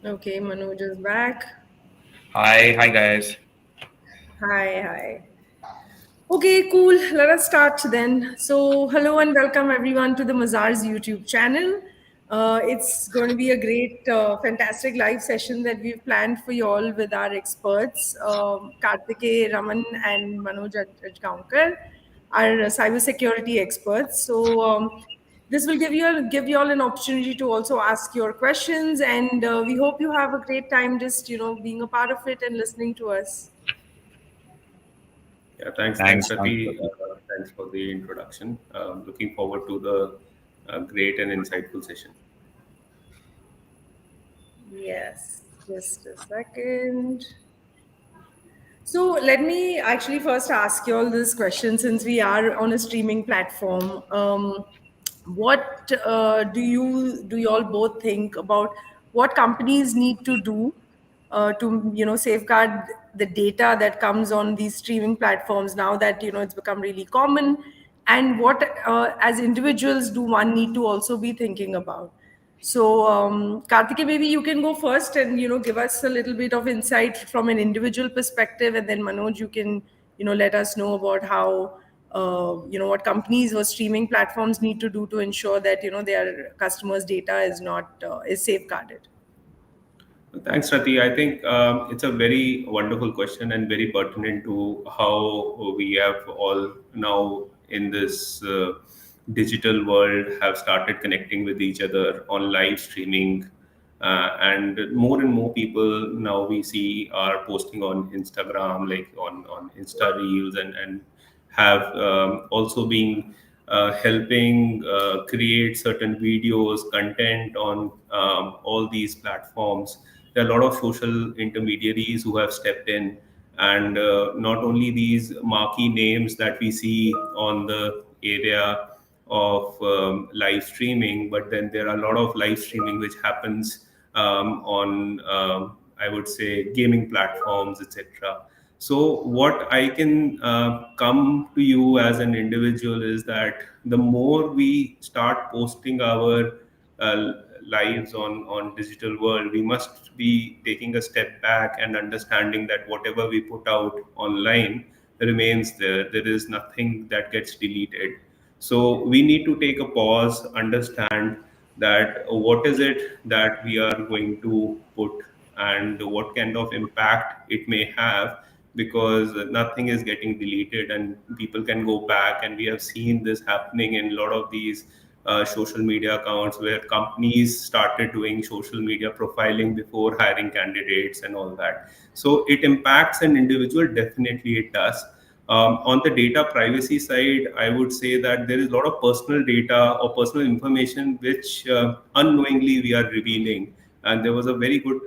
Okay, Manoj is back. Hi guys. Hi, hi. Okay, cool. Let us start then. So, hello and welcome everyone to the Mazar's YouTube channel. It's going to be a great, fantastic live session that we've planned for you all with our experts, Kartike, Raman, and Manoj Ajgaonkar, our cybersecurity experts. So, this will give you all an opportunity to also ask your questions, and we hope you have a great time just being a part of it and listening to us. Yeah, thanks, Thanks. Sati. Thanks for the introduction. Looking forward to the great and insightful session. Yes, just a second. So let me actually first ask you all this question since we are on a streaming platform. What do you all both think about what companies need to do to safeguard the data that comes on these streaming platforms now that it's become really common, and what as individuals do one need to also be thinking about? So, Karthike, maybe you can go first and give us a little bit of insight from an individual perspective, and then Manoj, you can let us know about how what companies or streaming platforms need to do to ensure that their customers' data is not is safeguarded. Thanks, Rati. I think it's a very wonderful question and very pertinent to how we have all now in this digital world have started connecting with each other on live streaming. And more people now we see are posting on Instagram, like on Insta Reels, and have also been helping create certain videos, content on all these platforms. There are a lot of social intermediaries who have stepped in, and not only these marquee names that we see on the area of live streaming, but then there are a lot of live streaming which happens on I would say gaming platforms, etc. So what I can come to you as an individual is that the more we start posting our uh, lives on digital world, we must be taking a step back and understanding that whatever we put out online remains there. There is nothing that gets deleted. So we need to take a pause, understand that what is it that we are going to put and what kind of impact it may have, because nothing is getting deleted and people can go back. And we have seen this happening in a lot of these social media accounts where companies started doing social media profiling before hiring candidates and all that. So it impacts an individual, definitely it does. On the data privacy side, I would say that there is a lot of personal data or personal information which unknowingly we are revealing. And there was a very good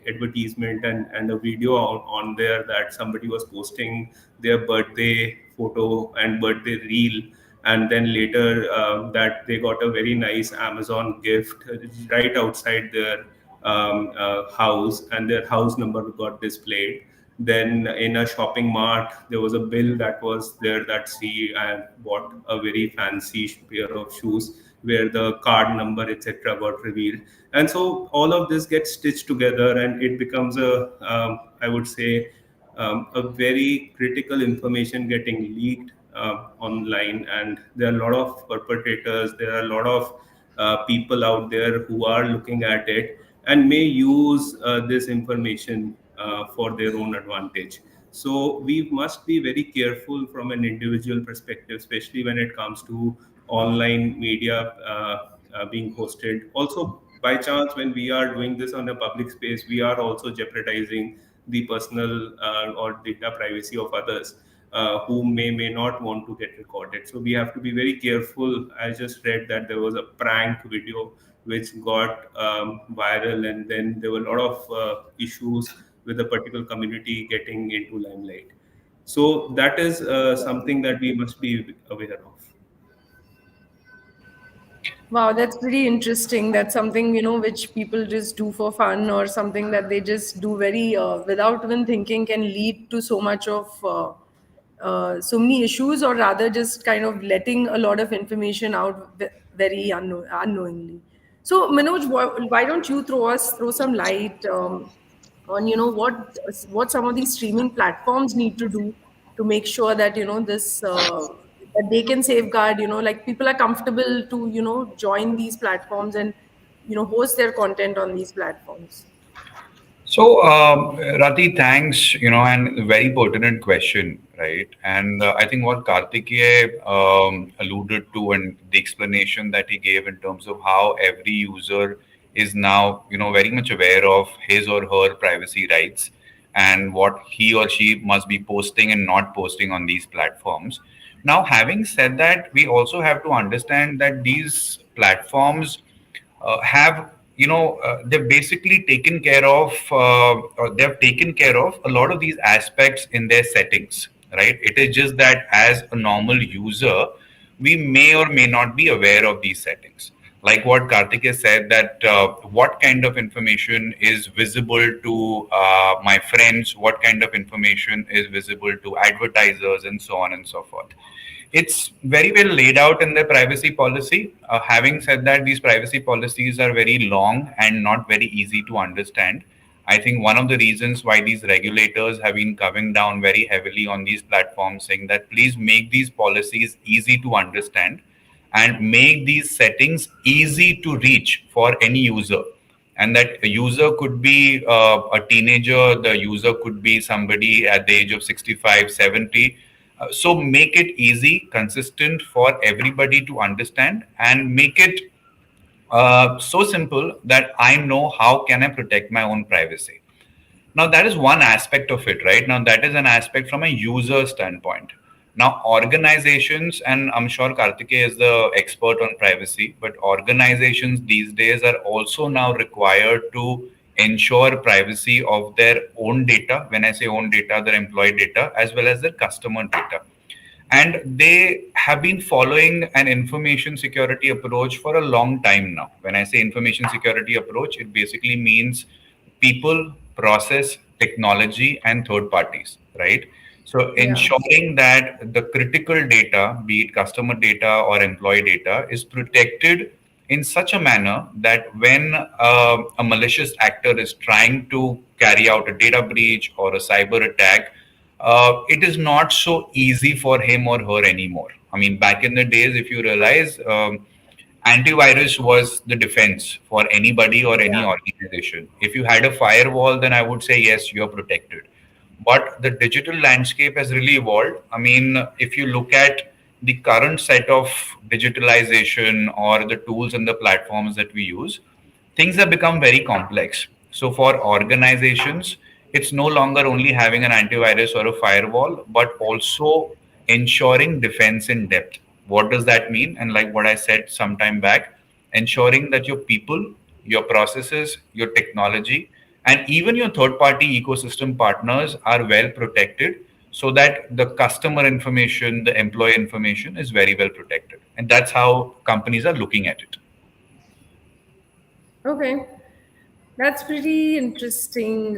advertisement and a video on there that somebody was posting their birthday photo and birthday reel, and then later that they got a very nice Amazon gift right outside their house, and their house number got displayed. Then in a shopping mart, there was a bill that was there that she bought a very fancy pair of shoes where the card number, etc., got revealed. And so all of this gets stitched together, and it becomes a, I would say, a very critical information getting leaked online. And there are a lot of perpetrators, there are a lot of people out there who are looking at it and may use this information for their own advantage. So we must be very careful from an individual perspective, especially when it comes to online media being hosted. Also, by chance, when we are doing this on a public space, we are also jeopardizing the personal or data privacy of others who may not want to get recorded. So we have to be very careful. I just read that there was a prank video which got viral, and then there were a lot of issues with a particular community getting into limelight. So that is something that we must be aware of. Wow, that's pretty interesting. That's something, which people just do for fun or something that they just do very without even thinking can lead to so much of so many issues, or rather just kind of letting a lot of information out very unknowingly. So, Manoj, why don't you throw some light on what some of these streaming platforms need to do to make sure that this that they can safeguard, like people are comfortable to join these platforms and host their content on these platforms. So, Rati, thanks, and a very pertinent question, right? And I think what Kartikeya alluded to and the explanation that he gave in terms of how every user is now, very much aware of his or her privacy rights and what he or she must be posting and not posting on these platforms. Now, having said that, we also have to understand that these platforms have they've basically taken care of or they've taken care of a lot of these aspects in their settings, right? It is just that as a normal user we may or may not be aware of these settings, like what Karthik has said, that what kind of information is visible to my friends, what kind of information is visible to advertisers, and so on and so forth. It's very well laid out in the privacy policy. Having said that, these privacy policies are very long and not very easy to understand. I think one of the reasons why these regulators have been coming down very heavily on these platforms, saying that please make these policies easy to understand and make these settings easy to reach for any user. And that a user could be a teenager, the user could be somebody at the age of 65, 70. So make it easy, consistent for everybody to understand, and make it so simple that I know how can I protect my own privacy. Now, that is one aspect of it, right? Now, that is an aspect from a user standpoint. Now, organizations, and I'm sure Kartikeya is the expert on privacy, but organizations these days are also now required to ensure privacy of their own data. When I say own data, their employee data, as well as their customer data. And they have been following an information security approach for a long time now. When I say information security approach, it basically means people, process, technology, and third parties, right? So Yeah. ensuring that the critical data, be it customer data or employee data, is protected in such a manner that when a malicious actor is trying to carry out a data breach or a cyber attack, it is not so easy for him or her anymore. I mean, back in the days, if you realize, antivirus was the defense for anybody or any Yeah. organization. If you had a firewall, then I would say, yes, you're protected. But the digital landscape has really evolved. I mean, if you look at the current set of digitalization or the tools and the platforms that we use, things have become very complex. So for organizations, it's no longer only having an antivirus or a firewall, but also ensuring defense in depth. What does that mean? And like what I said some time back, ensuring that your people, your processes, your technology, and even your third party ecosystem partners are well protected, so that the customer information, the employee information is very well protected. And that's how companies are looking at it. Okay. That's pretty interesting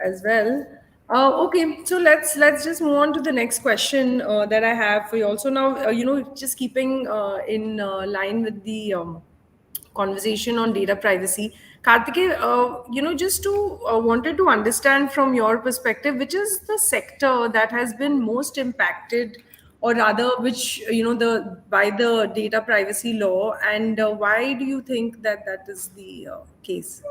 as well. Okay, so let's just move on to the next question that I have for you. Also, now just keeping in line with the conversation on data privacy, Kartike, just to wanted to understand from your perspective, which is the sector that has been most impacted, or rather, which the by the data privacy law, and why do you think that that is the case?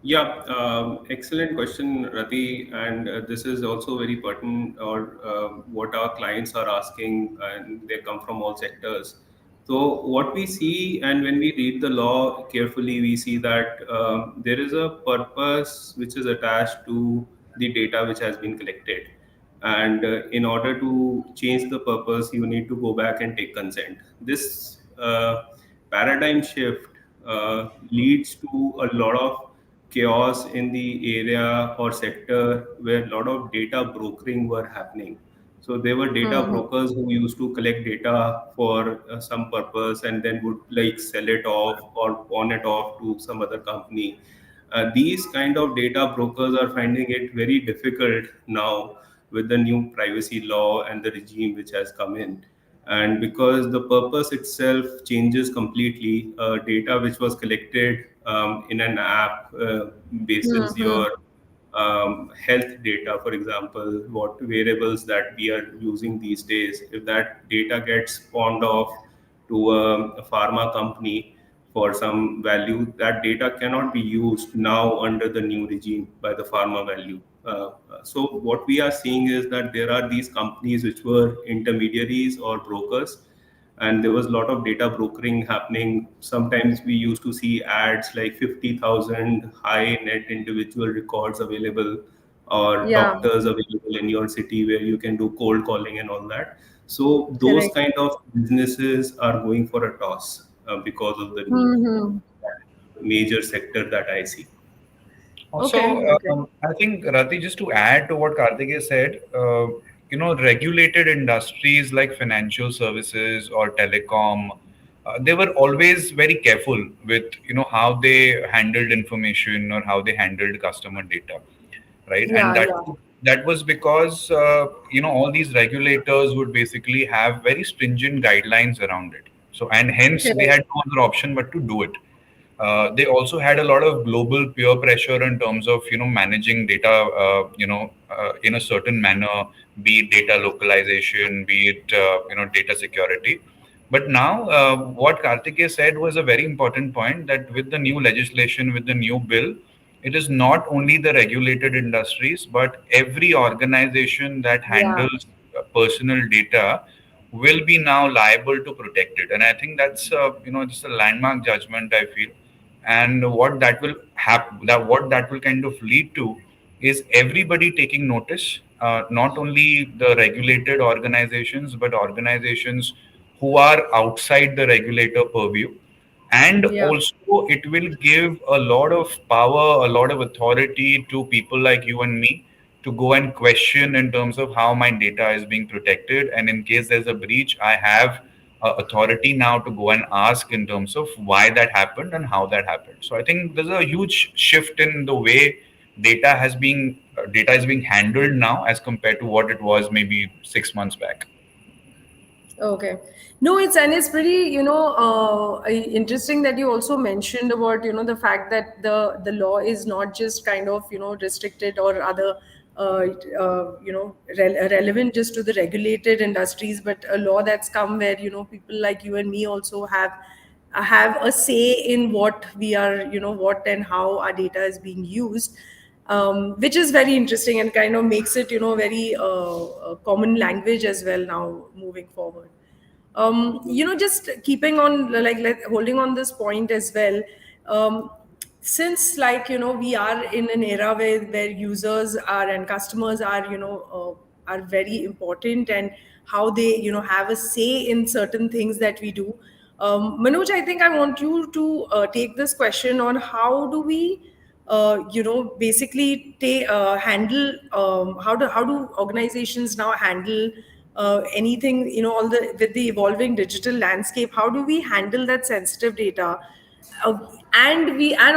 Yeah, excellent question, Rati. And this is also very pertinent, or what our clients are asking, and they come from all sectors. So, what we see, and when we read the law carefully, we see that there is a purpose which is attached to the data which has been collected. And in order to change the purpose, you need to go back and take consent. This paradigm shift leads to a lot of chaos in the area or sector where a lot of data brokering were happening. So there were data Hmm. brokers who used to collect data for some purpose and then would like sell it off or pawn it off to some other company. These kind of data brokers are finding it very difficult now with the new privacy law and the regime which has come in. And because the purpose itself changes completely, data which was collected in an app basis Mm-hmm. your health data, for example, what variables that we are using these days, if that data gets pawned off to a pharma company for some value, that data cannot be used now under the new regime by the pharma value. So what we are seeing is that there are these companies which were intermediaries or brokers, and there was a lot of data brokering happening. Sometimes we used to see ads like 50,000 high net individual records available, or Yeah, doctors available in your city where you can do cold calling and all that. So those correct. kind of businesses are going for a toss because of the new Mm-hmm. major sector that I see. Okay, Also, okay. I think Rati, just to add to what Karthikeya said, regulated industries like financial services or telecom, they were always very careful with how they handled information or how they handled customer data, right? And Yeah, yeah. that was because all these regulators would basically have very stringent guidelines around it. So and hence they Correct. had no other option but to do it. They also had a lot of global peer pressure in terms of managing data, in a certain manner, be it data localization, be it data security. But now, what Kartikeya said was a very important point, that with the new legislation, with the new bill, it is not only the regulated industries, but every organization that Yeah. handles personal data will be now liable to protect it. And I think that's just a landmark judgment, I feel. And what that will kind of lead to is everybody taking notice, not only the regulated organizations, but organizations who are outside the regulator purview. And Yeah. also it will give a lot of power, a lot of authority to people like you and me to go and question in terms of how my data is being protected, and in case there's a breach, I have authority now to go and ask in terms of why that happened and how that happened. So I think there's a huge shift in the way data is being handled now as compared to what it was maybe 6 months back. Okay. No, it's pretty, interesting that you also mentioned about, the fact that the law is not just kind of, restricted or other, relevant just to the regulated industries, but a law that's come where, people like you and me also have a say in what we are, what and how our data is being used, which is very interesting and kind of makes it, very common language as well now moving forward. Just keeping on, like holding on this point as well. Since, like, we are in an era where users are and customers are, are very important, and how they, have a say in certain things that we do. Manoj, I think I want you to take this question on how do we basically handle, how do organizations now handle anything, all the with the evolving digital landscape, how do we handle that sensitive data? uh, and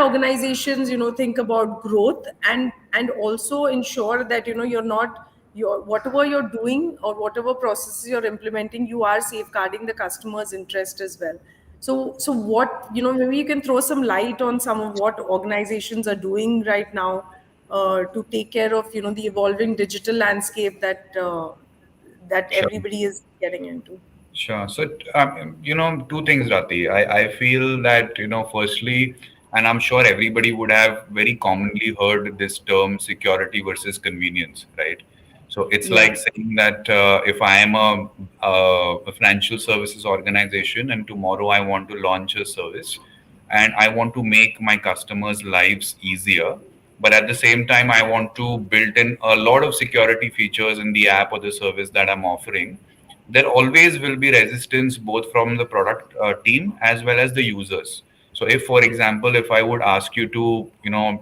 organizations, think about growth, and also ensure that, you're not, your whatever you're doing or whatever processes you're implementing, you are safeguarding the customer's interest as well. So what, maybe you can throw some light on some of what organizations are doing right now to take care of, the evolving digital landscape that Sure. everybody is getting into. Sure. So, two things, Rati. I feel that, firstly, and I'm sure everybody would have very commonly heard this term security versus convenience, right? So it's Yeah. like saying that if I am a financial services organization and tomorrow I want to launch a service and I want to make my customers' lives easier, but at the same time, I want to build in a lot of security features in the app or the service that I'm offering, there always will be resistance both from the product team as well as the users. So if, for example, if I would ask you to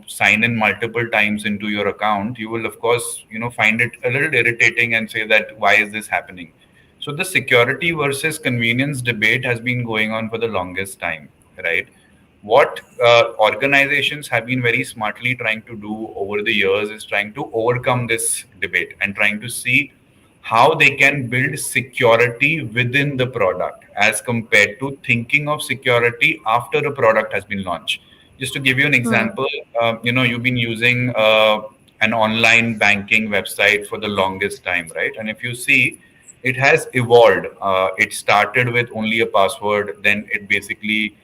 sign in multiple times into your account, you will of course find it a little irritating and say that why is this happening. So the security versus convenience debate has been going on for the longest time, right? What organizations have been very smartly trying to do over the years is trying to overcome this debate and trying to see how they can build security within the product as compared to thinking of security after a product has been launched. Just to give you an Hmm. example, you've been using an online banking website for the longest time, right? And if you see, it has evolved. It started with only a password, then it basically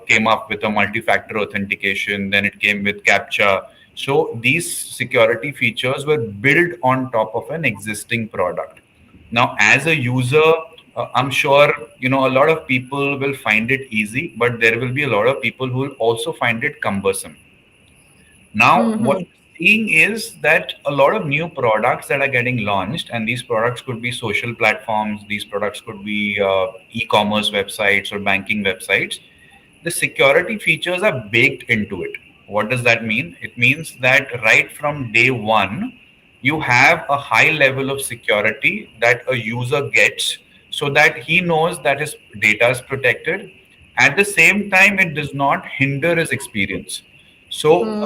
came up with a multi-factor authentication, then it came with CAPTCHA. So these security features were built on top of an existing product. Now, as a user, I'm sure a lot of people will find it easy, but there will be a lot of people who will also find it cumbersome. Now, what Hmm. we're seeing is that a lot of new products that are getting launched, and these products could be social platforms, these products could be e-commerce websites or banking websites. The security features are baked into it. What does that mean? It means that right from day one, you have a high level of security that a user gets so that he knows that his data is protected. At the same time, it does not hinder his experience. So, Hmm.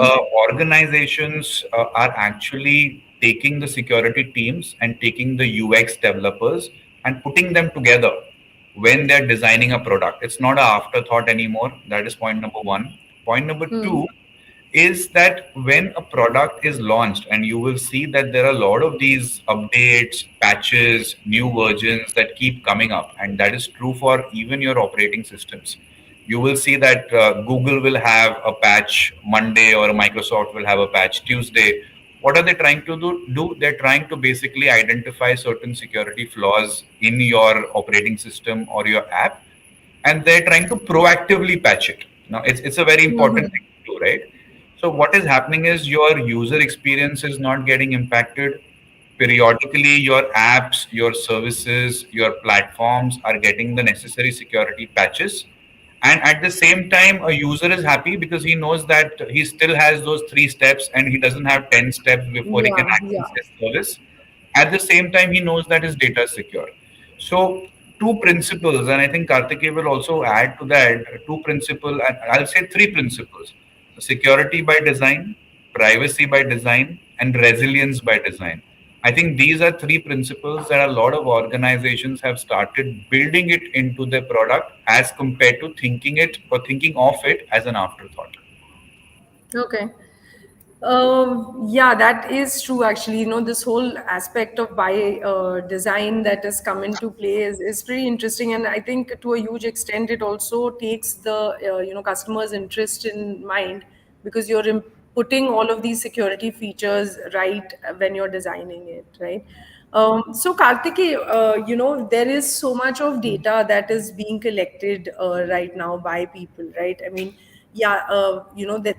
organizations are actually taking the security teams and taking the UX developers and putting them together when they're designing a product. It's not an afterthought anymore. That is point number one. Point number Hmm. two is that when a product is launched, and you will see that there are a lot of these updates, patches, new versions that keep coming up, and that is true for even your operating systems. You will see that Google will have a patch Monday or Microsoft will have a patch Tuesday. What are they trying to do? They're trying to basically identify certain security flaws in your operating system or your app, and they're trying to proactively patch it. Now, it's a very important Hmm. thing to do, right? So what is happening is your user experience is not getting impacted. Periodically, your apps, your services, your platforms are getting the necessary security patches. And at the same time, a user is happy because he knows that he still has those 3 steps and he doesn't have 10 steps before he can Yeah, access yeah. his service. At the same time, he knows that his data is secure. So, two principles, and I think Kartikeya will also add to that two principles, and I'll say three principles: security by design, privacy by design, and resilience by design. I think these are three principles that a lot of organizations have started building it into their product as compared to thinking it or thinking of it as an afterthought. Okay. Yeah, that is true. Actually, this whole aspect of by design that has come into play is pretty interesting, and I think to a huge extent it also takes the customer's interest in mind because you're putting all of these security features right when you're designing it, right? So Kartiki, there is so much of data that is being collected right now by people, right? I mean, yeah,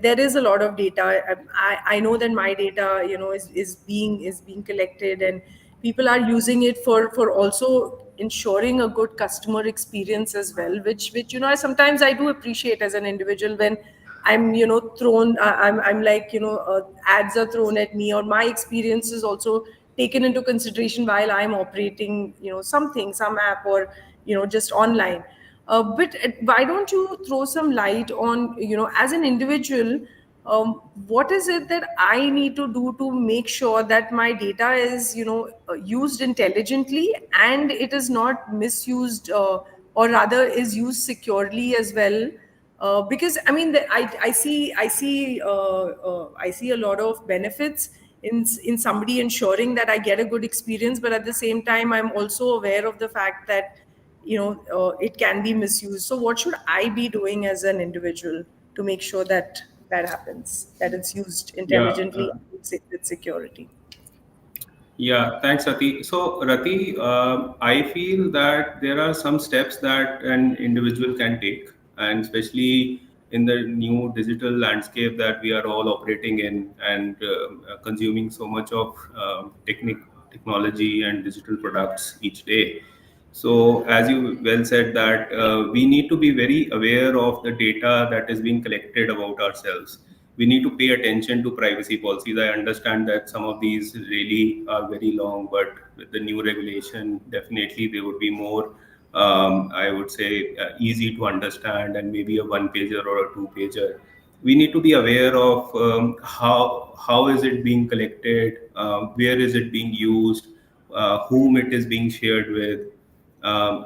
there is a lot of data. I know that my data, is being collected, and people are using it for also ensuring a good customer experience as well, which sometimes I do appreciate as an individual when I'm thrown I'm like ads are thrown at me, or my experience is also taken into consideration while I'm operating some app, or just online. But why don't you throw some light on, as an individual, what is it that I need to do to make sure that my data is, used intelligently and it is not misused, or rather is used securely as well? Because I mean, I see a lot of benefits in somebody ensuring that I get a good experience, but at the same time, I'm also aware of the fact that it can be misused. So what should I be doing as an individual to make sure that that happens, that it's used Yeah, intelligently and with security? yeah, thanks, Rati. So, Rati, I feel that there are some steps that an individual can take, and especially in the new digital landscape that we are all operating in and consuming so much of technology and digital products each day. So, as you well said, that we need to be very aware of the data that is being collected about ourselves. We need to pay attention to privacy policies. I understand that some of these really are very long, but with the new regulation, definitely they would be more, I would say, easy to understand, and maybe a one pager or a two pager. We need to be aware of how is it being collected, where is it being used, whom it is being shared with.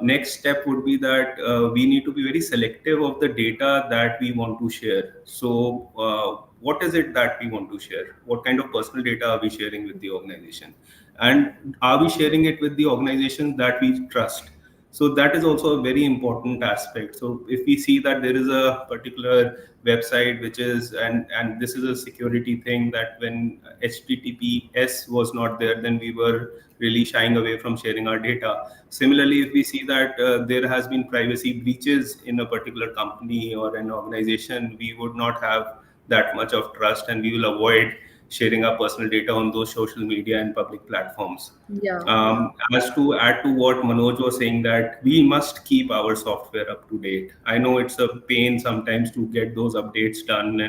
Next step would be that we need to be very selective of the data that we want to share. So, what is it that we want to share? What kind of personal data are we sharing with the organization? And are we sharing it with the organizations that we trust? So that is also a very important aspect. So if we see that there is a particular website which is, and this is a security thing, that when https was not there, then we were really shying away from sharing our data. Similarly, if we see that there has been privacy breaches in a particular company or an organization, we would not have that much of trust, and we will avoid sharing our personal data on those social media and public platforms. Yeah, yeah, As to add to what Manoj was saying, that we must keep our software up to date. I know it's a pain sometimes to get those updates done,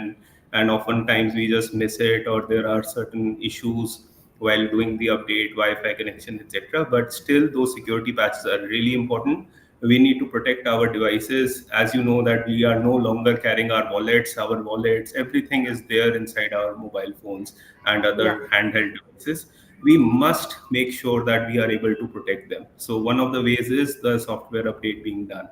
and oftentimes we just miss it, or there are certain issues while doing the update, Wi-Fi connection, etc. But still, those security patches are really important. We need to protect our devices. As you know, that we are no longer carrying our wallets, everything is there inside our mobile phones and yeah, other handheld devices. We must make sure that we are able to protect them. So one of the ways is the software update being done.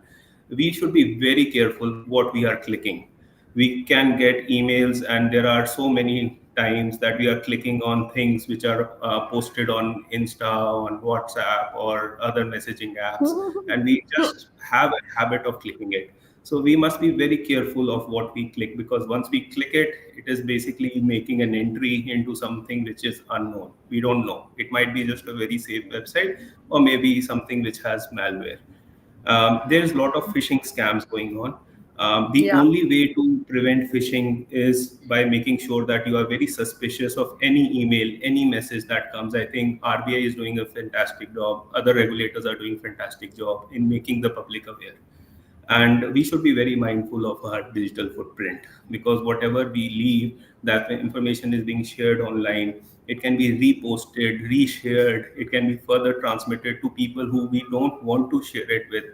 We should be very careful what we are clicking. We can get emails, and there are so many times that we are clicking on things which are posted on Insta, on WhatsApp, or other messaging apps, and we just have a habit of clicking it. So we must be very careful of what we click, because once we click it, it is basically making an entry into something which is unknown. We don't know. It might be just a very safe website, or maybe something which has malware. There's a lot of phishing scams going on. The yeah. only way to prevent phishing is by making sure that you are very suspicious of any email, any message that comes. I think RBI is doing a fantastic job. Other regulators are doing fantastic job in making the public aware. And we should be very mindful of our digital footprint, because whatever we leave, that information is being shared online, it can be reposted, reshared, it can be further transmitted to people who we don't want to share it with.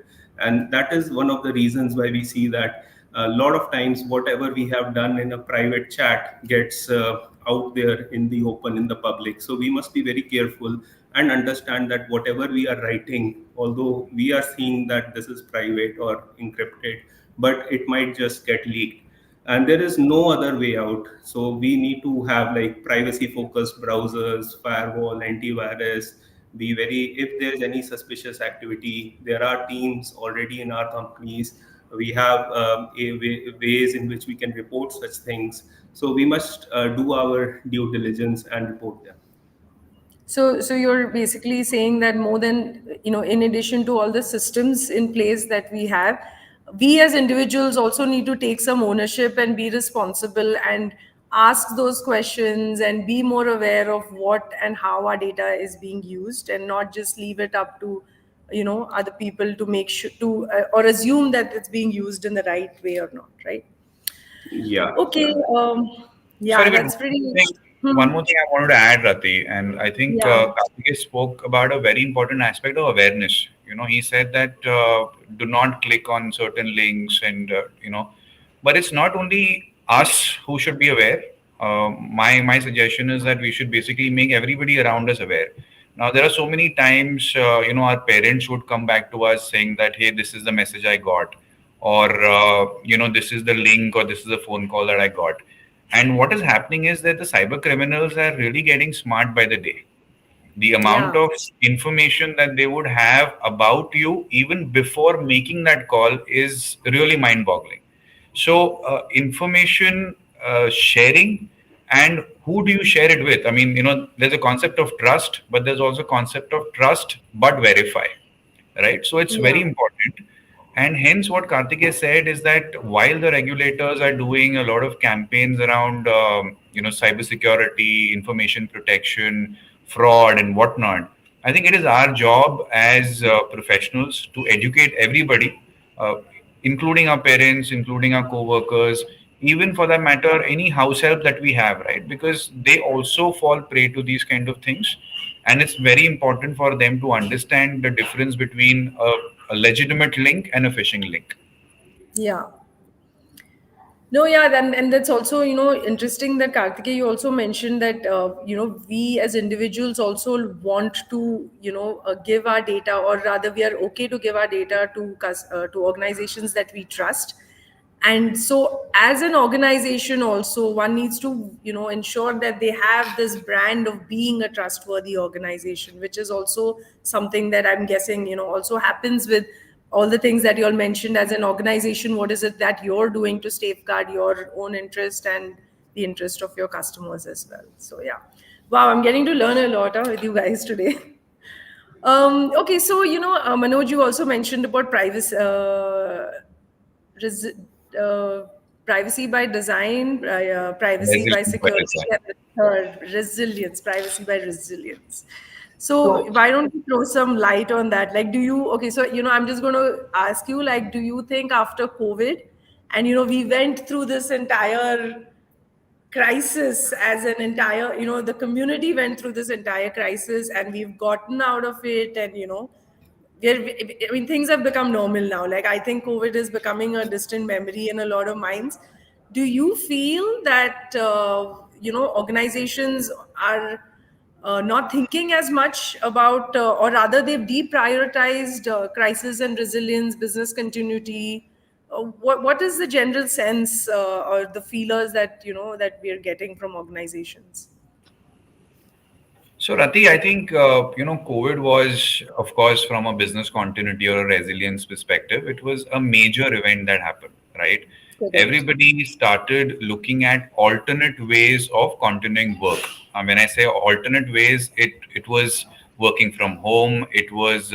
And that is one of the reasons why we see that a lot of times whatever we have done in a private chat gets out there in the open, in the public. So we must be very careful and understand that whatever we are writing, although we are seeing that this is private or encrypted, but it might just get leaked, and there is no other way out. So we need to have like privacy focused browsers, firewall, antivirus. Be very, if there's any suspicious activity, there are teams already in our companies. We have ways in which we can report such things. So we must do our due diligence and report them. So you're basically saying that more than, in addition to all the systems in place that we have, we as individuals also need to take some ownership and be responsible and ask those questions and be more aware of what and how our data is being used, and not just leave it up to, other people to make sure to, or assume that it's being used in the right way or not, right? Yeah, Okay. yeah. Yeah, Sorry, but that's pretty. one Hmm. more thing I wanted to add, Rati, and I think Yeah. Karthikeya spoke about a very important aspect of awareness. He said that do not click on certain links, and but it's not only us who should be aware. My suggestion is that we should basically make everybody around us aware. Now, there are so many times, our parents would come back to us saying that, hey, this is the message I got, or this is the link, or this is the phone call that I got. And what is happening is that the cyber criminals are really getting smart by the day. The amount Yeah. of information that they would have about you even before making that call is really mind boggling. So, information sharing, and who do you share it with? I mean, there's a concept of trust, but there's also concept of trust but verify, right? So it's very Yeah. important. And hence, what Karthikeya said is that while the regulators are doing a lot of campaigns around, cybersecurity, information protection, fraud, and whatnot, I think it is our job as professionals to educate everybody, uh, including our parents, including our co-workers, even for that matter, any house help that we have, right? Because they also fall prey to these kind of things, and it's very important for them to understand the difference between a legitimate link and a phishing link. Yeah. No, yeah, then and that's also interesting that Kartikeya, you also mentioned that we as individuals also want to give our data, or rather we are okay to give our data to organizations that we trust. And so as an organization also, one needs to ensure that they have this brand of being a trustworthy organization, which is also something that I'm guessing also happens with all the things that you all mentioned. As an organization, what is it that you're doing to safeguard your own interest and the interest of your customers as well? So yeah, wow, I'm getting to learn a lot with you guys today. Okay, so Manoj, you also mentioned about res- uh, privacy by design, privacy by Resilience by security, design. and the third, resilience, privacy by resilience. So why don't you throw some light on that? Like, do you, okay, so, I'm just going to ask you, like, do you think after COVID, and, we went through this entire crisis as an entire, the community went through this entire crisis and we've gotten out of it, and I mean, things have become normal now. Like, I think COVID is becoming a distant memory in a lot of minds. Do you feel that organizations are not thinking as much about, or rather, they've deprioritized crisis and resilience, business continuity? What is the general sense or the feelers that that we are getting from organizations? So, Rati, I think COVID was, of course, from a business continuity or a resilience perspective, it was a major event that happened, right? Correct. Everybody started looking at alternate ways of continuing work. When I say alternate ways, it was working from home. It was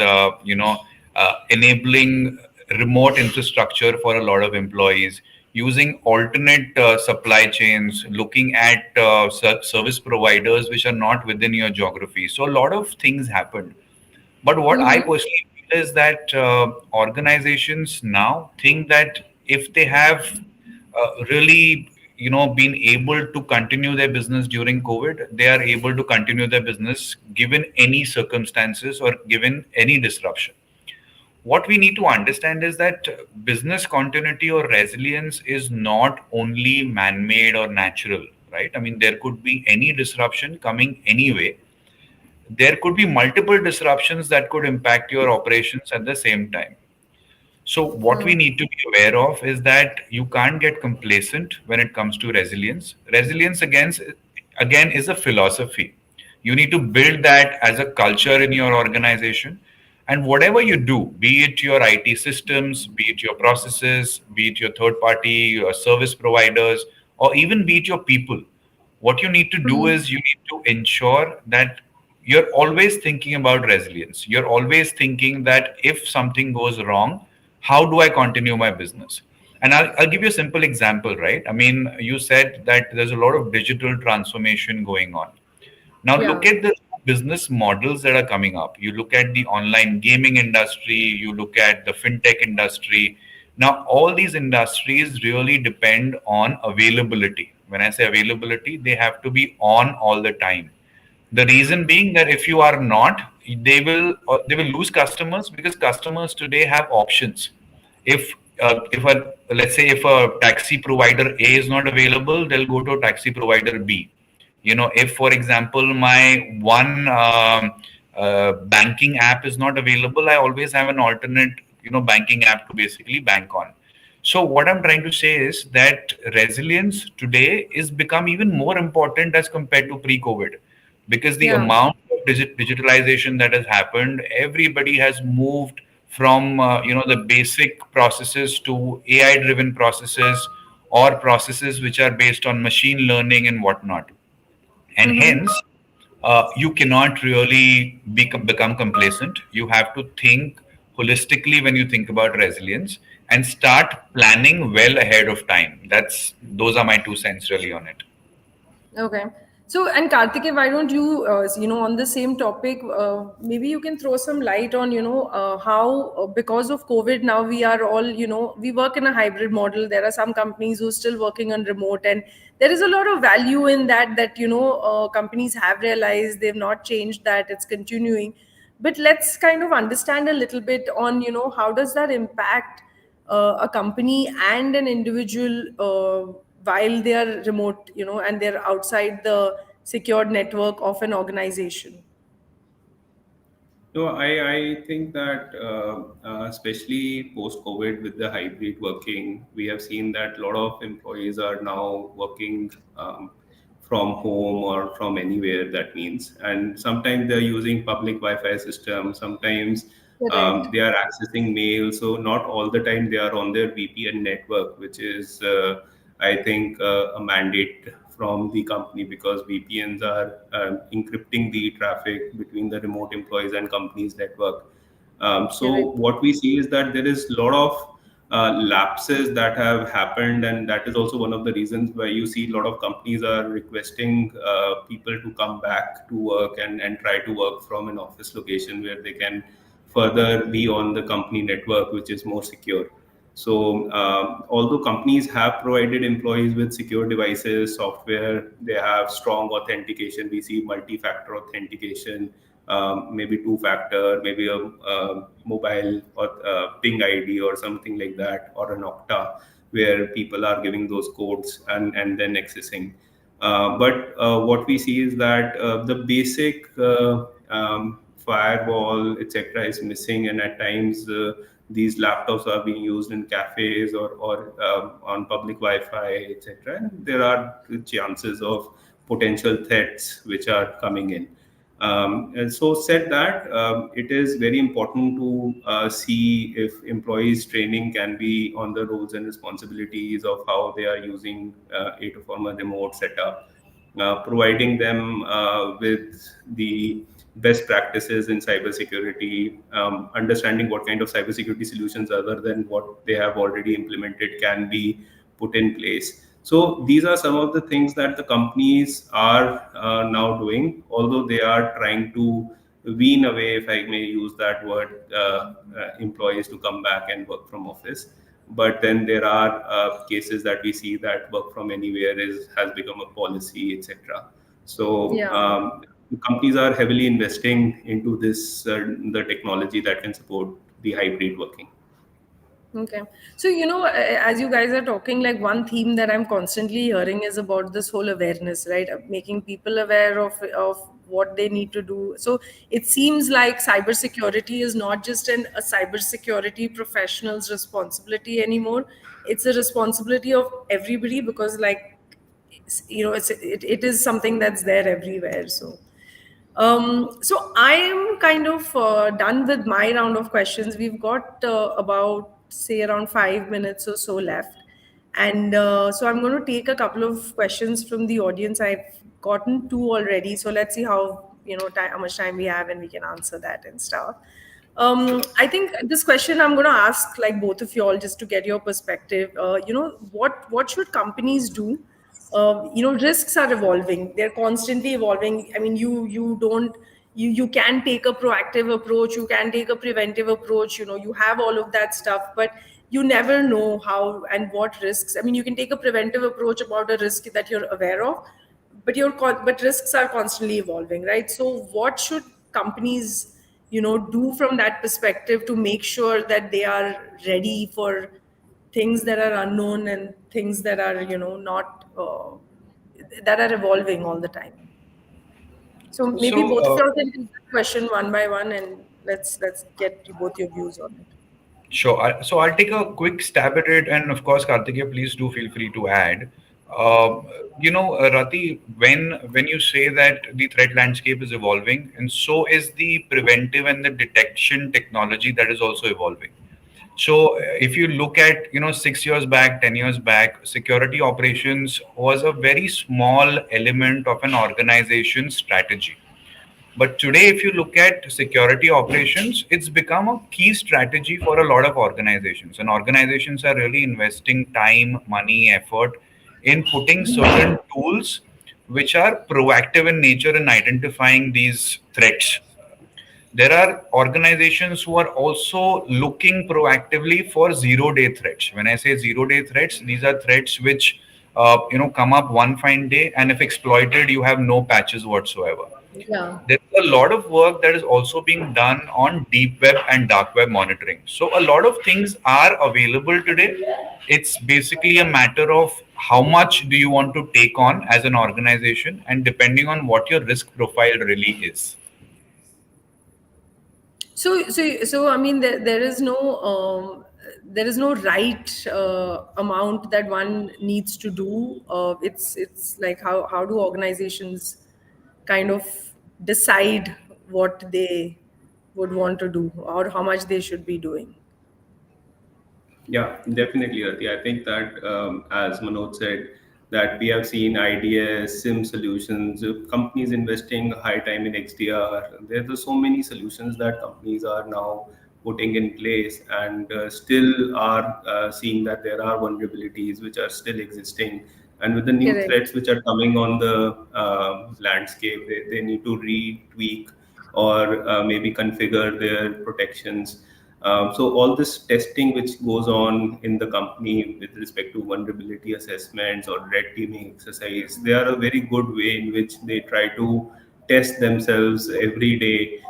enabling remote infrastructure for a lot of employees, using alternate supply chains, looking at service providers which are not within your geography. So a lot of things happened. But what I Mm-hmm. personally feel is that organizations now think that if they have really been able to continue their business during COVID, they are able to continue their business given any circumstances or given any disruption. What we need to understand is that business continuity or resilience is not only man-made or natural, right? I mean, there could be any disruption coming anyway. There could be multiple disruptions that could impact your operations at the same time. So, what we need to be aware of is that you can't get complacent when it comes to resilience. Resilience, again is a philosophy. You need to build that as a culture in your organization. And whatever you do, be it your IT systems, be it your processes, be it your third party, your service providers, or even be it your people, what you need to do is you need to ensure that you're always thinking about resilience. You're always thinking that if something goes wrong, how do I continue my business? And I'll give you a simple example, right? I mean, you said that there's a lot of digital transformation going on. Now, look Yeah. at the business models that are coming up. You look at the online gaming industry, you look at the fintech industry. Now, all these industries really depend on availability. When I say availability, they have to be on all the time. The reason being that if you are not, they will lose customers because customers today have options. If let's say if a taxi provider A is not available, they'll go to taxi provider B. If for example my one banking app is not available, I always have an alternate banking app to basically bank on. So what I'm trying to say is that resilience today is become even more important as compared to pre-COVID, because the Yeah. amount of digitalization that has happened, everybody has moved from the basic processes to AI driven processes, or processes which are based on machine learning and whatnot. And Mm-hmm. hence you cannot really become complacent. You have to think holistically when you think about resilience and start planning well ahead of time. Those are my 2 cents really on it. Okay. So, and Kartike, why don't you, on the same topic, maybe you can throw some light on, how, because of COVID, now we are all, we work in a hybrid model. There are some companies who are still working on remote, and there is a lot of value in that, companies have realized they've not changed that, it's continuing. But let's kind of understand a little bit on, how does that impact a company and an individual while they are remote, and they're outside the secured network of an organization? No, I think that especially post COVID with the hybrid working, we have seen that a lot of employees are now working from home or from anywhere that means. And sometimes they're using public Wi Fi system, sometimes Correct. they are accessing mail. So, not all the time they are on their VPN network, which is, I think, a mandate from the company because VPNs are encrypting the traffic between the remote employees and companies' network. So Correct. what we see is that there is a lot of lapses that have happened, and that is also one of the reasons why you see a lot of companies are requesting people to come back to work and try to work from an office location where they can further be on the company network, which is more secure. So, although companies have provided employees with secure devices, software, they have strong authentication. We see multi-factor authentication, maybe two-factor, maybe a mobile or ping ID or something like that, or an Okta, where people are giving those codes and then accessing. But what we see is that the basic firewall, etc., is missing, and at times these laptops are being used in cafes or on public Wi-Fi, etc. And there are chances of potential threats which are coming in. And so, said that, it is very important to see if employees' training can be on the roles and responsibilities of how they are using it from a remote setup, providing them with the best practices in cybersecurity, understanding what kind of cybersecurity solutions other than what they have already implemented can be put in place. So these are some of the things that the companies are now doing, although they are trying to wean away, if I may use that word, employees to come back and work from office. But then there are cases that we see that work from anywhere is has become a policy, etc. So Yeah. companies are heavily investing into this the technology that can support the hybrid working. Okay. So, as you guys are talking, like one theme that I'm constantly hearing is about this whole awareness, right? Of making people aware of what they need to do. So it seems like cybersecurity is not just a cybersecurity professional's responsibility anymore. It's a responsibility of everybody because, like, it is something that's there everywhere. So I am kind of done with my round of questions. We've got about, say, around 5 minutes or so left. And so I'm going to take a couple of questions from the audience. I've gotten two already. So let's see how much time we have and we can answer that and stuff. I think this question I'm going to ask like both of you all just to get your perspective. What should companies do? Risks are evolving, they're constantly evolving. I mean, you don't you can take a proactive approach, you can take a preventive approach, you have all of that stuff, but you never know how and what risks. I mean, you can take a preventive approach about a risk that you're aware of, but but risks are constantly evolving, right? So what should companies do from that perspective to make sure that they are ready for things that are unknown and things that are not that are evolving all the time? So maybe So, both of you can take the question one by one, and let's get both your views on it. sure. So I'll take a quick stab at it, and of course, Kartikeya, please do feel free to add. Rati, when you say that the threat landscape is evolving, and so is the preventive and the detection technology that is also evolving. So if you look at 6 years back, 10 years back, security operations was a very small element of an organization's strategy. But today, if you look at security operations, it's become a key strategy for a lot of organizations. And organizations are really investing time, money, effort in putting certain tools which are proactive in nature in identifying these threats. There are organizations who are also looking proactively for zero-day threats. When I say zero-day threats, these are threats which come up one fine day, and if exploited, you have no patches whatsoever. Yeah. There's a lot of work that is also being done on deep web and dark web monitoring. So a lot of things are available today. It's basically a matter of how much do you want to take on as an organization, and depending on what your risk profile really is. So I mean, there is no right amount that one needs to do. It's like how do organizations kind of decide what they would want to do or how much they should be doing? Yeah, definitely, Rati. I think that, as Manoj said, that we have seen IDS, SIM solutions, companies investing high time in XDR. There are so many solutions that companies are now putting in place, and still are seeing that there are vulnerabilities which are still existing. And with the new threats Correct. which are coming on the landscape, they need to retweak or maybe configure their protections. So all this testing which goes on in the company with respect to vulnerability assessments or red teaming exercise, they are a very good way in which they try to test themselves every day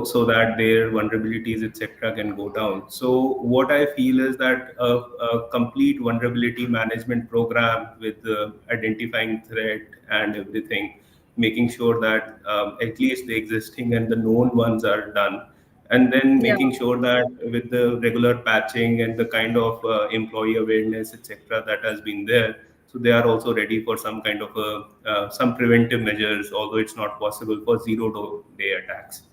so that their vulnerabilities, etc., can go down. So what I feel is that a complete vulnerability management program with identifying threat and everything, making sure that at least the existing and the known ones are done, and then Yeah. making sure that with the regular patching and the kind of employee awareness, etc., that has been there, so they are also ready for some kind of some preventive measures, although it's not possible for zero day attacks.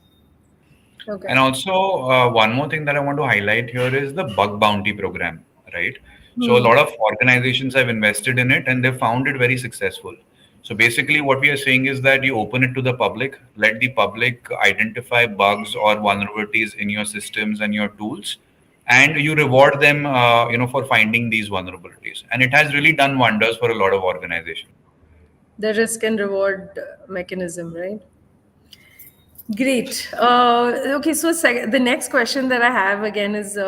Okay. And also, one more thing that I want to highlight here is the bug bounty program, right? So, a Hmm. lot of organizations have invested in it and they've found it very successful. So, basically, what we are saying is that you open it to the public, let the public identify bugs or vulnerabilities in your systems and your tools, and you reward them, for finding these vulnerabilities. And it has really done wonders for a lot of organizations. The risk and reward mechanism, right? Great. Okay, so the next question that I have again is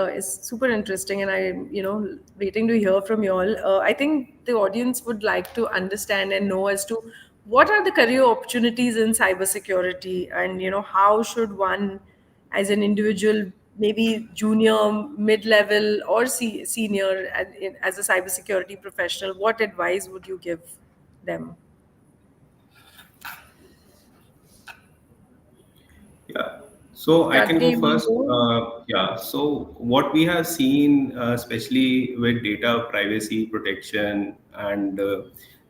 super interesting, and I'm waiting to hear from you all. I think the audience would like to understand and know as to what are the career opportunities in cybersecurity, and how should one, as an individual, maybe junior, mid-level, or senior, as a cybersecurity professional, what advice would you give them? Yeah. So I can go Karthikeya, will you first. go? Yeah. So what we have seen, especially with data privacy protection and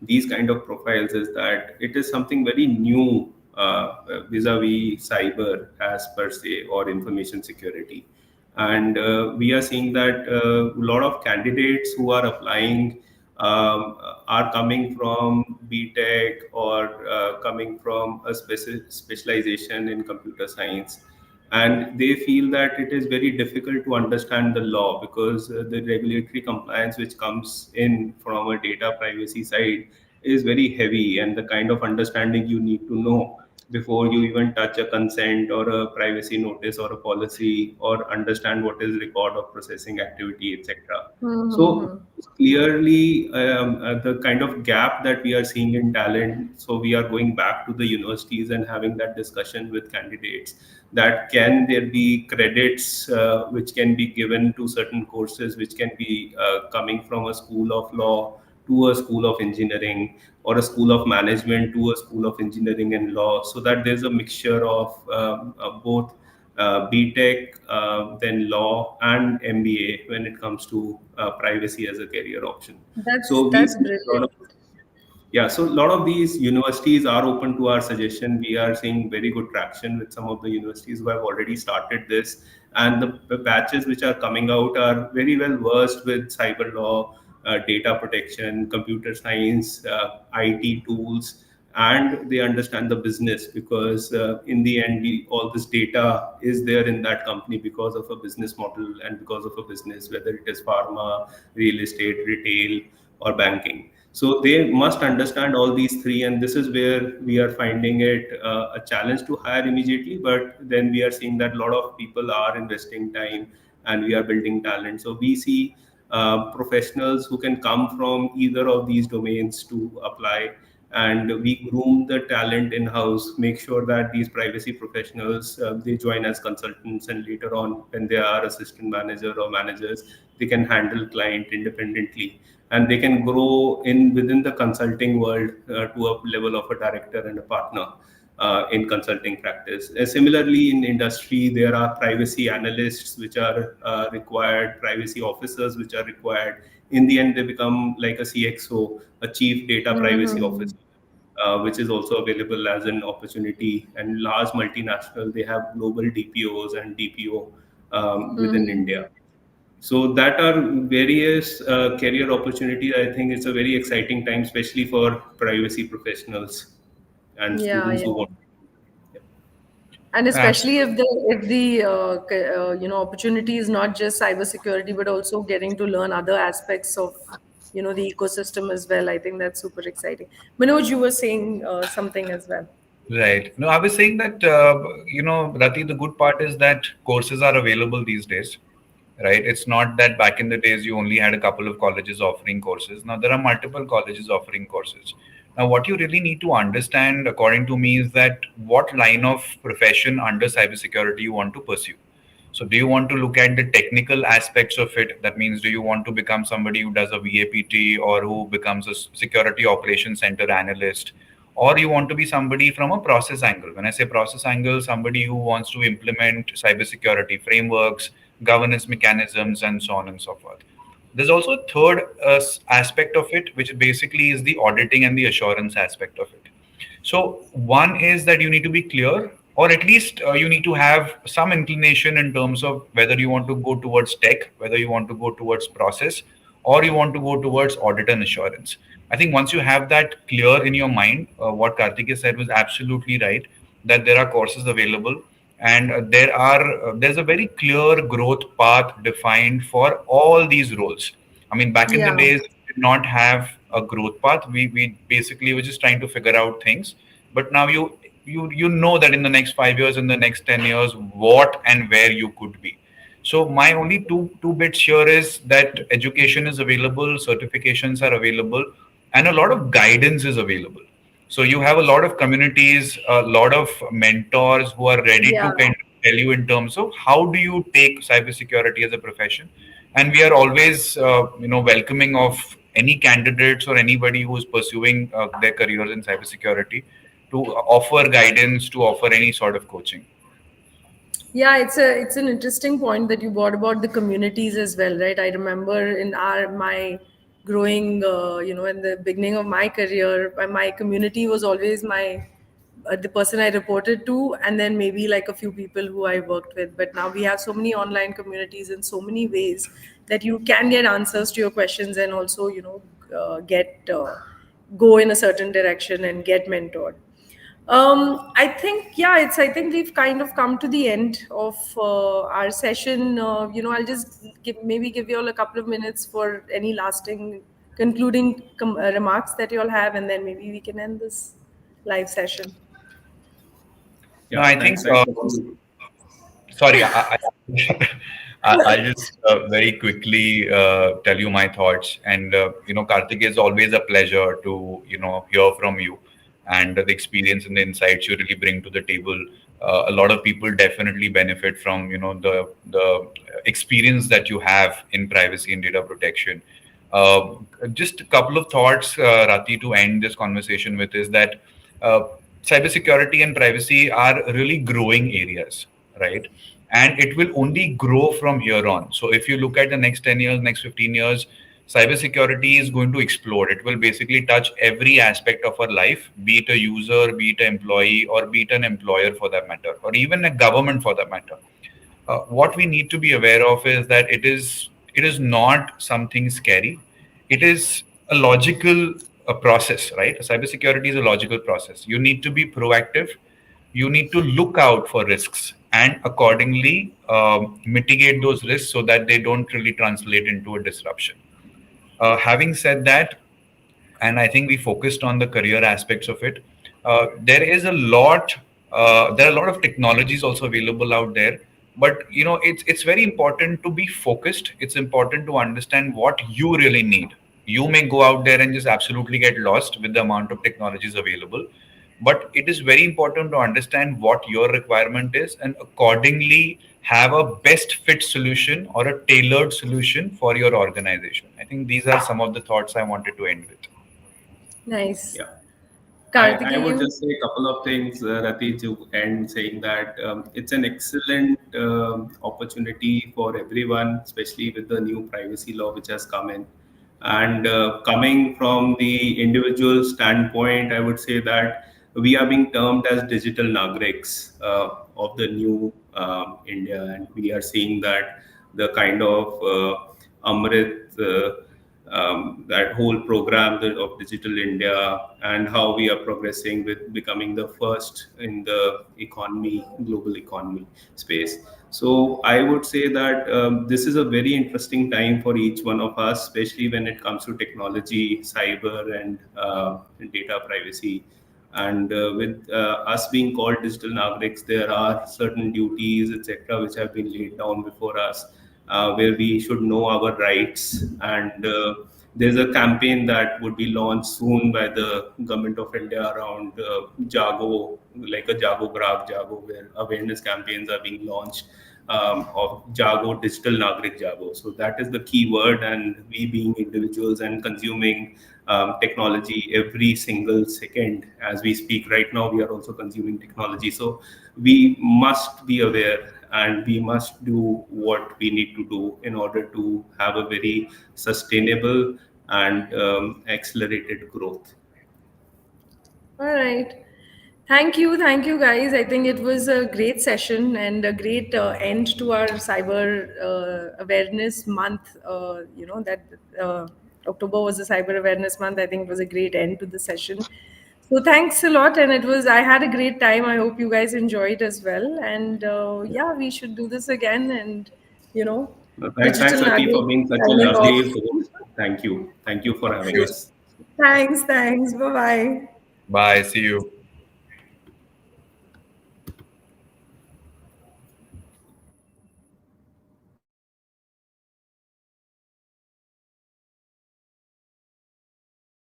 these kind of profiles, is that it is something very new vis-a-vis cyber as per se, or information security. And we are seeing that a lot of candidates who are applying are coming from BTech or coming from a specialization in computer science, and they feel that it is very difficult to understand the law because the regulatory compliance which comes in from a data privacy side is very heavy, and the kind of understanding you need to know before you even touch a consent or a privacy notice or a policy or understand what is record of processing activity, etc. So Mm-hmm. clearly, the kind of gap that we are seeing in talent. So we are going back to the universities and having that discussion with candidates, that can there be credits which can be given to certain courses which can be coming from a school of law to a school of engineering, or a school of management to a school of engineering and law, so that there's a mixture of both BTech, then law and MBA when it comes to privacy as a career option. So we That's see a lot brilliant. of, yeah, so a lot of these universities are open to our suggestion. We are seeing very good traction with some of the universities who have already started this, and the batches which are coming out are very well versed with cyber law, data protection, computer science, IT tools, and they understand the business because in the end, all this data is there in that company because of a business model and because of a business, whether it is pharma, real estate, retail, or banking. So they must understand all these three, and this is where we are finding it a challenge to hire immediately. But then we are seeing that a lot of people are investing time, and we are building talent. So we see professionals who can come from either of these domains to apply, and we groom the talent in house, make sure that these privacy professionals, they join as consultants, and later on when they are assistant manager or managers, they can handle client independently, and they can grow in within the consulting world to a level of a director and a partner in consulting practice. Similarly, in industry, there are privacy analysts which are required, privacy officers which are required. In the end, they become like a CXO, a chief data privacy Mm-hmm. officer, which is also available as an opportunity. And large multinational, they have global DPOs and DPO within Mm-hmm. India. So that are various career opportunities. I think it's a very exciting time, especially for privacy professionals and Yeah, students yeah. who want. And especially Absolutely. if the opportunity is not just cybersecurity, but also getting to learn other aspects of the ecosystem as well. I think that's super exciting. Manoj, you were saying something as well. Right. No, I was saying that, Rati, the good part is that courses are available these days, right? It's not that back in the days you only had a couple of colleges offering courses. Now there are multiple colleges offering courses. Now, what you really need to understand, according to me, is that what line of profession under cybersecurity you want to pursue. So, do you want to look at the technical aspects of it? That means, do you want to become somebody who does a VAPT or who becomes a security operations center analyst? Or you want to be somebody from a process angle. When I say process angle, somebody who wants to implement cybersecurity frameworks, governance mechanisms, and so on and so forth. There's also a third aspect of it, which basically is the auditing and the assurance aspect of it. So, one is that you need to be clear, or at least you need to have some inclination in terms of whether you want to go towards tech, whether you want to go towards process, or you want to go towards audit and assurance. I think once you have that clear in your mind, what Karthikeya said was absolutely right, that there are courses available, and there's a very clear growth path defined for all these roles. I mean, back in the Yeah. days, we did not have a growth path. We basically were just trying to figure out things. But now you know that in the next 5 years, in the next 10 years, what and where you could be. So my only two bits here is that education is available, certifications are available, and a lot of guidance is available. So you have a lot of communities, a lot of mentors who are ready Yeah. to kind of tell you in terms of how do you take cybersecurity as a profession. And we are always, welcoming of any candidates or anybody who is pursuing their careers in cybersecurity to offer guidance, to offer any sort of coaching. Yeah, it's an interesting point that you brought about the communities as well, right? I remember in our my growing, in the beginning of my career, my community was always my the person I reported to, and then maybe like a few people who I worked with. But now we have so many online communities in so many ways that you can get answers to your questions and also get go in a certain direction and get mentored. I think, yeah, I think we've kind of come to the end of our session. I'll just maybe give you all a couple of minutes for any lasting concluding remarks that you all have, and then maybe we can end this live session. No, Yeah, I thanks. think Thanks for the. sorry, I'll just very quickly tell you my thoughts. And, Karthik, is always a pleasure to, hear from you and the experience and the insights you really bring to the table. A lot of people definitely benefit from, the experience that you have in privacy and data protection. Uh, just a couple of thoughts, Rati, to end this conversation with is that uh, cybersecurity and privacy are really growing areas, right? And it will only grow from here on. So if you look at the next 10 years, next 15 years, cybersecurity is going to explode. It will basically touch every aspect of our life, be it a user, be it an employee, or be it an employer for that matter, or even a government for that matter. What we need to be aware of is that it is not something scary. It is a logical process, right? Cybersecurity is a logical process. You need to be proactive. You need to look out for risks and accordingly mitigate those risks so that they don't really translate into a disruption. Having said that, and I think we focused on the career aspects of it. There is a lot. There are a lot of technologies also available out there, but it's very important to be focused. It's important to understand what you really need. You may go out there and just absolutely get lost with the amount of technologies available. But it is very important to understand what your requirement is and accordingly have a best fit solution or a tailored solution for your organization. I think these are some of the thoughts I wanted to end with. Nice. Yeah. I Kartikeya, would you? just say a couple of things, Rati, to end saying that it's an excellent opportunity for everyone, especially with the new privacy law which has come in. And coming from the individual standpoint, I would say that we are being termed as digital nagriks of the new India, and we are seeing that the kind of Amrit. That whole program of Digital India and how we are progressing with becoming the first in the economy, global economy space. So I would say that this is a very interesting time for each one of us, especially when it comes to technology, cyber, and data privacy. And with us being called digital nagriks, there are certain duties, etc., which have been laid down before us, where we should know our rights. And there's a campaign that would be launched soon by the government of India around Jago, like a Jago Grab Jago, where awareness campaigns are being launched of Jago, Digital Nagrik Jago. So that is the key word, and we being individuals and consuming technology every single second as we speak right now, we are also consuming technology. So we must be aware and we must do what we need to do in order to have a very sustainable and accelerated growth. All right. Thank you, guys. I think it was a great session and a great end to our cyber awareness month. That October was the cyber awareness month. I think it was a great end to the session. So thanks a lot, and I had a great time. I hope you guys enjoyed as well. And yeah, we should do this again. And you know, Thanks, Digital Rati, Nugget for being such a signing lovely off. host. Thank you for having us. Thanks. Bye bye. Bye. See you.